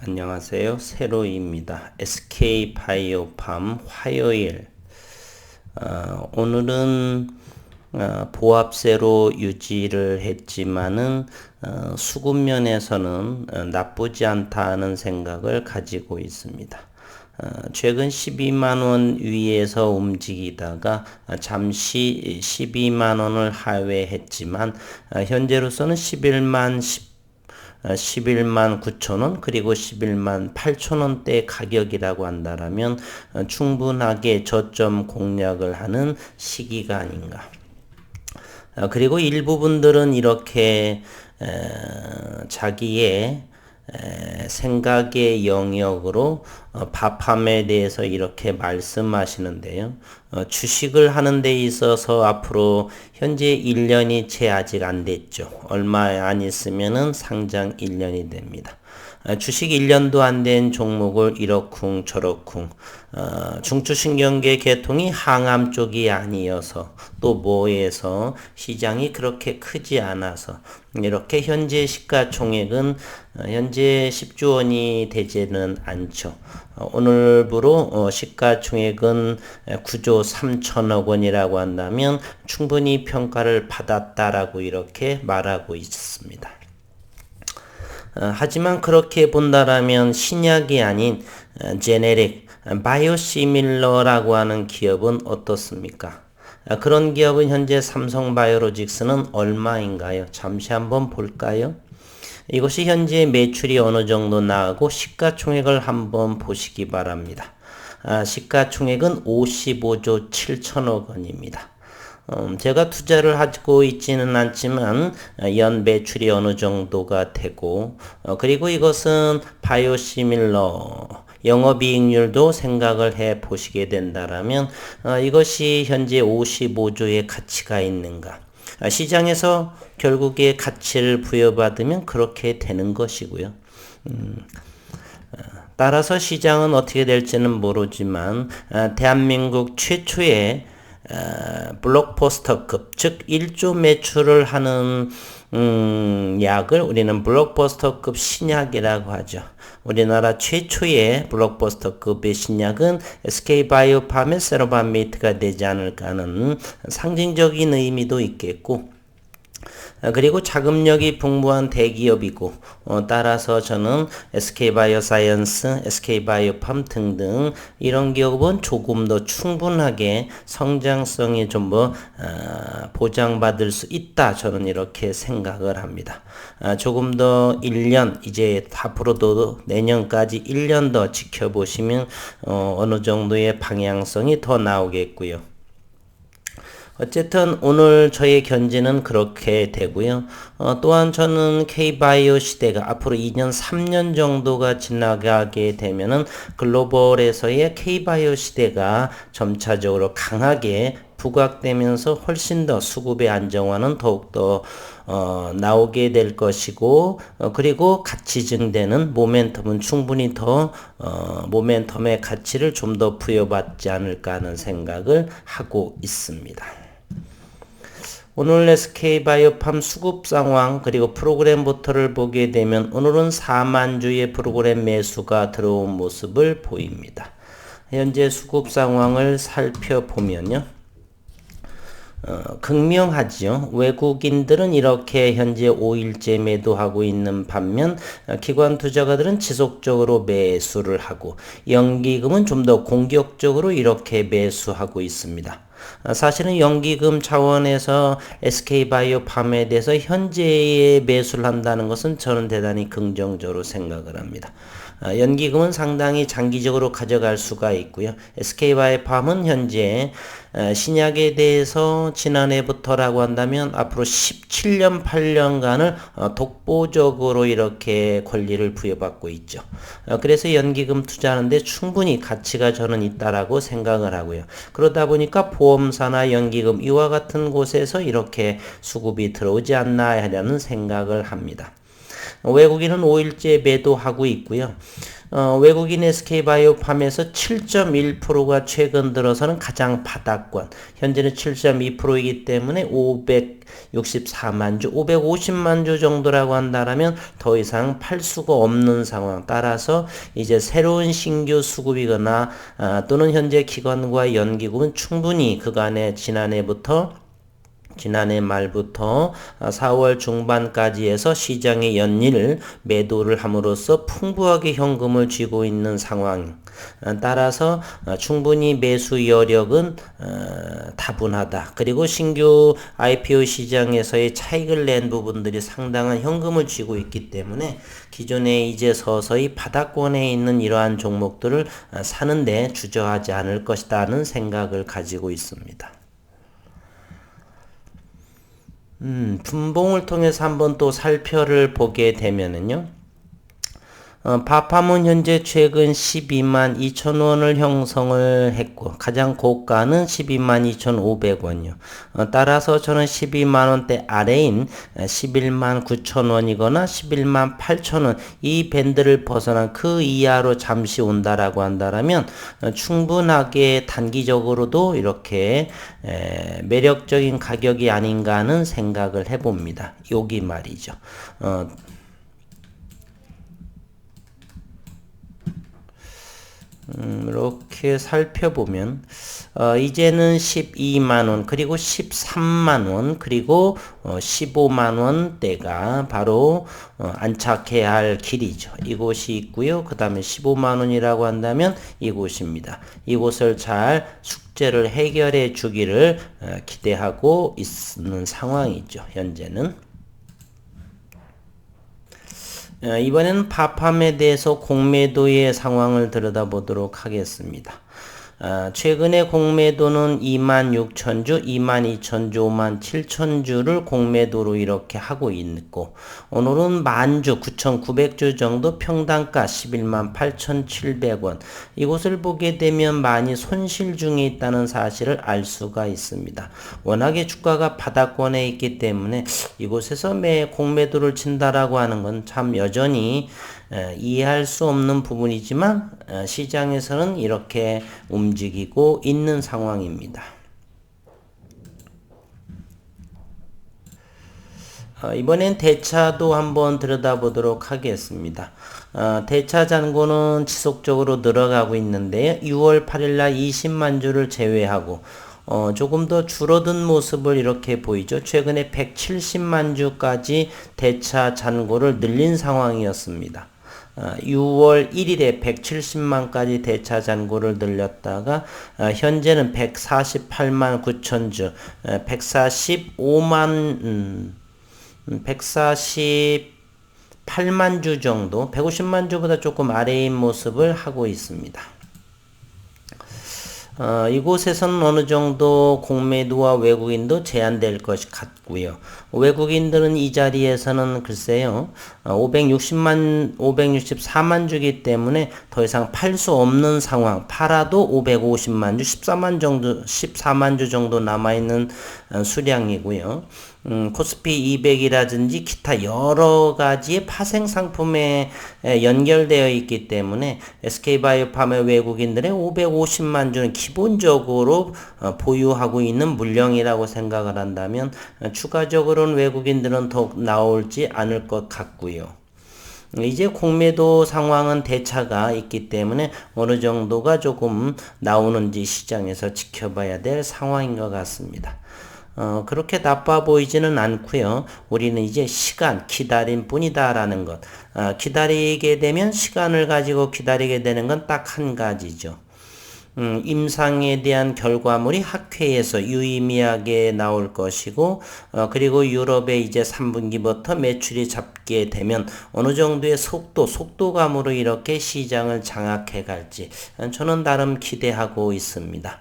안녕하세요. 세로이입니다. SK바이오팜 화요일. 오늘은 보합세로 유지를 했지만은 수급면에서는 나쁘지 않다는 생각을 가지고 있습니다. 최근 12만원 위에서 움직이다가 잠시 12만원을 하회했지만 현재로서는 11만 9천원 그리고 11만 8천원대 가격이라고 한다면 충분하게 저점 공략을 하는 시기가 아닌가. 그리고 일부분들은 이렇게 자기의 생각의 영역으로 바팜에 대해서 이렇게 말씀하시는데요. 주식을 하는 데 있어서 앞으로 현재 1년이 채 아직 안 됐죠. 얼마 안 있으면은 상장 1년이 됩니다. 주식 1년도 안 된 종목을 이러쿵 저러쿵 중추신경계 계통이 항암 쪽이 아니어서 또 뭐에서 시장이 그렇게 크지 않아서 이렇게 현재 시가총액은 현재 10조 원이 되지는 않죠. 오늘부로 시가총액은 9조 3천억 원이라고 한다면 충분히 평가를 받았다라고 이렇게 말하고 있습니다. 하지만 그렇게 본다라면 신약이 아닌 제네릭, 바이오시밀러라고 하는 기업은 어떻습니까? 그런 기업은 현재 삼성바이오로직스는 얼마인가요? 잠시 한번 볼까요? 이것이 현재 매출이 어느 정도 나가고 시가총액을 한번 보시기 바랍니다. 시가총액은 55조 7천억 원입니다. 제가 투자를 하고 있지는 않지만 연 매출이 어느 정도가 되고 그리고 이것은 바이오시밀러 영업이익률도 생각을 해 보시게 된다라면 이것이 현재 55조의 가치가 있는가? 시장에서 결국에 가치를 부여받으면 그렇게 되는 것이고요. 따라서 시장은 어떻게 될지는 모르지만 대한민국 최초의 블록버스터급 즉 1조 매출을 하는 약을 우리는 블록버스터급 신약이라고 하죠. 우리나라 최초의 블록버스터급의 신약은 SK바이오팜의 세로밤메이트가 되지 않을까 하는 상징적인 의미도 있겠고 그리고 자금력이 풍부한 대기업이고 따라서 저는 SK바이오사이언스, SK바이오팜 등등 이런 기업은 조금 더 충분하게 성장성이 좀 더 보장받을 수 있다. 저는 이렇게 생각을 합니다. 조금 더 1년 이제 앞으로도 내년까지 1년 더 지켜보시면 어느 정도의 방향성이 더 나오겠고요. 어쨌든 오늘 저의 견지는 그렇게 되고요. 또한 저는 K바이오 시대가 앞으로 2년, 3년 정도가 지나가게 되면은 글로벌에서의 K바이오 시대가 점차적으로 강하게 부각되면서 훨씬 더 수급의 안정화는 더욱더 나오게 될 것이고 그리고 가치 증대는 모멘텀은 충분히 더 모멘텀의 가치를 좀 더 부여받지 않을까 하는 생각을 하고 있습니다. 오늘 SK바이오팜 수급 상황 그리고 프로그램부터를 보게 되면 오늘은 4만 주의 프로그램 매수가 들어온 모습을 보입니다. 현재 수급 상황을 살펴보면요. 극명하지요. 외국인들은 이렇게 현재 5일째 매도하고 있는 반면 기관 투자가들은 지속적으로 매수를 하고 연기금은 좀 더 공격적으로 이렇게 매수하고 있습니다. 사실은 연기금 차원에서 SK바이오팜에 대해서 현재의 매수를 한다는 것은 저는 대단히 긍정적으로 생각을 합니다. 연기금은 상당히 장기적으로 가져갈 수가 있고요. SK바이오팜은 현재 신약에 대해서 지난해부터라고 한다면 앞으로 17년 8년간을 독보적으로 이렇게 권리를 부여받고 있죠. 그래서 연기금 투자하는데 충분히 가치가 저는 있다라고 생각을 하고요. 그러다 보니까 보험사나 연기금 이와 같은 곳에서 이렇게 수급이 들어오지 않나 하려는 생각을 합니다. 외국인은 5일째 매도하고 있고요. 외국인 SK바이오팜에서 7.1%가 최근 들어서는 가장 바닥권, 현재는 7.2%이기 때문에 564만 주, 550만 주 정도라고 한다면 더 이상 팔 수가 없는 상황. 따라서 이제 새로운 신규 수급이거나 또는 현재 기관과 연기금은 충분히 그간의 지난해 말부터 4월 중반까지 해서 시장의 연일 매도를 함으로써 풍부하게 현금을 쥐고 있는 상황. 따라서 충분히 매수 여력은 다분하다. 그리고 신규 IPO 시장에서의 차익을 낸 부분들이 상당한 현금을 쥐고 있기 때문에 기존에 이제 서서히 바닥권에 있는 이러한 종목들을 사는데 주저하지 않을 것이라는 생각을 가지고 있습니다. 분봉을 통해서 한번 또 살펴를 보게 되면은요. 바팜은 현재 최근 12만 2천 원을 형성을 했고 가장 고가는 12만 2,500원이요. 따라서 저는 12만 원대 아래인 11만 9천 원이거나 11만 8천 원 이 밴드를 벗어난 그 이하로 잠시 온다라고 한다라면 충분하게 단기적으로도 이렇게 매력적인 가격이 아닌가 하는 생각을 해봅니다. 여기 말이죠. 이렇게 살펴보면 이제는 12만원 그리고 13만원 그리고 15만원대가 바로 안착해야 할 길이죠. 이곳이 있고요. 그 다음에 15만원이라고 한다면 이곳입니다. 이곳을 잘 숙제를 해결해 주기를 기대하고 있는 상황이죠. 현재는. 이번에는 바팜에 대해서 공매도의 상황을 들여다보도록 하겠습니다. 최근에 공매도는 26,000주, 22,000주, 57,000주를 공매도로 이렇게 하고 있고 오늘은 만주, 9,900주 정도 평당가 11만 8,700원 이곳을 보게 되면 많이 손실 중에 있다는 사실을 알 수가 있습니다. 워낙에 주가가 바닥권에 있기 때문에 이곳에서 공매도를 친다라고 하는 건 참 여전히 이해할 수 없는 부분이지만 시장에서는 이렇게 움직이고 있는 상황입니다. 이번엔 대차도 한번 들여다보도록 하겠습니다. 대차 잔고는 지속적으로 늘어가고 있는데요. 6월 8일날 20만 주를 제외하고 조금 더 줄어든 모습을 이렇게 보이죠. 최근에 170만 주까지 대차 잔고를 늘린 상황이었습니다. 6월 1일에 170만까지 대차 잔고를 늘렸다가 현재는 148만 9천 주, 148만 주 정도, 150만 주보다 조금 아래인 모습을 하고 있습니다. 이곳에서는 어느 정도 공매도와 외국인도 제한될 것 같고요. 외국인들은 이 자리에서는 글쎄요, 564만 주기 때문에 더 이상 팔 수 없는 상황, 팔아도 550만 주, 14만 주 정도 남아있는 수량이고요. 코스피 200이라든지 기타 여러 가지의 파생 상품에 연결되어 있기 때문에 SK바이오팜의 외국인들의 550만 주는 기본적으로 보유하고 있는 물량이라고 생각을 한다면 추가적으로는 외국인들은 더욱 나올지 않을 것 같고요. 이제 공매도 상황은 대차가 있기 때문에 어느 정도가 조금 나오는지 시장에서 지켜봐야 될 상황인 것 같습니다. 그렇게 나빠 보이지는 않고요. 우리는 이제 시간, 기다림 뿐이다라는 것. 기다리게 되면 시간을 가지고 기다리게 되는 건 딱 한 가지죠. 임상에 대한 결과물이 학회에서 유의미하게 나올 것이고 그리고 유럽의 이제 3분기부터 매출이 잡게 되면 어느 정도의 속도감으로 이렇게 시장을 장악해 갈지 저는 나름 기대하고 있습니다.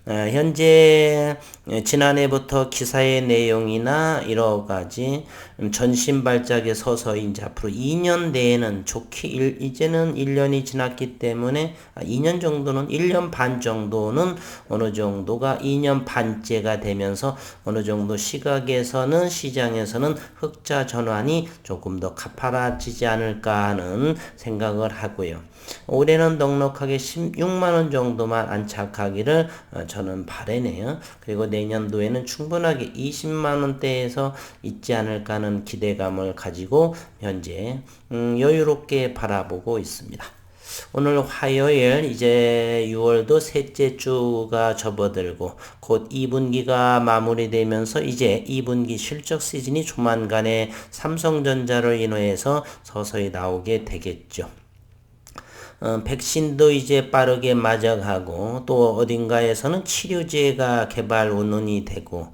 현재 지난해부터 기사의 내용이나 여러 가지 전신발작에 서서히 이제 앞으로 2년 내에는 좋게 이제는 1년이 지났기 때문에 2년 정도는 1년 반 정도는 어느 정도가 2년 반째가 되면서 어느 정도 시각에서는 시장에서는 흑자 전환이 조금 더 가파라지지 않을까 하는 생각을 하고요. 올해는 넉넉하게 16만 원 정도만 안착하기를 저는 바라네요. 그리고 내년도에는 충분하게 20만 원대에서 있지 않을까 하는 기대감을 가지고 현재 여유롭게 바라보고 있습니다. 오늘 화요일 이제 6월도 셋째 주가 접어들고 곧 2분기가 마무리되면서 이제 2분기 실적 시즌이 조만간에 삼성전자로 인해서 서서히 나오게 되겠죠. 백신도 이제 빠르게 맞아가고 또 어딘가에서는 치료제가 개발 운운이 되고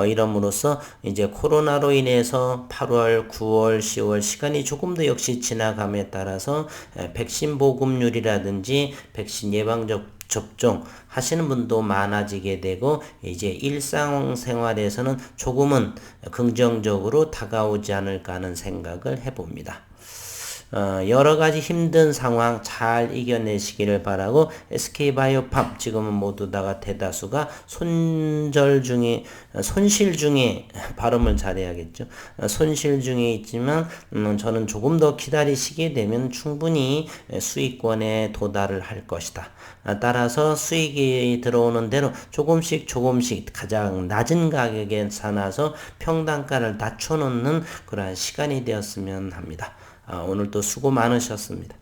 이럼으로써 이제 코로나로 인해서 8월, 9월, 10월 시간이 조금 더 역시 지나감에 따라서 백신 보급률이라든지 백신 접종 하시는 분도 많아지게 되고 이제 일상생활에서는 조금은 긍정적으로 다가오지 않을까 하는 생각을 해봅니다. 여러 가지 힘든 상황 잘 이겨내시기를 바라고 SK바이오팜 지금은 모두 다가 대다수가 손실 중에 발음을 잘해야겠죠. 손실 중에 있지만 저는 조금 더 기다리시게 되면 충분히 수익권에 도달을 할 것이다. 따라서 수익이 들어오는 대로 조금씩 가장 낮은 가격에 사놔서 평단가를 낮춰놓는 그러한 시간이 되었으면 합니다. 오늘도 수고 많으셨습니다.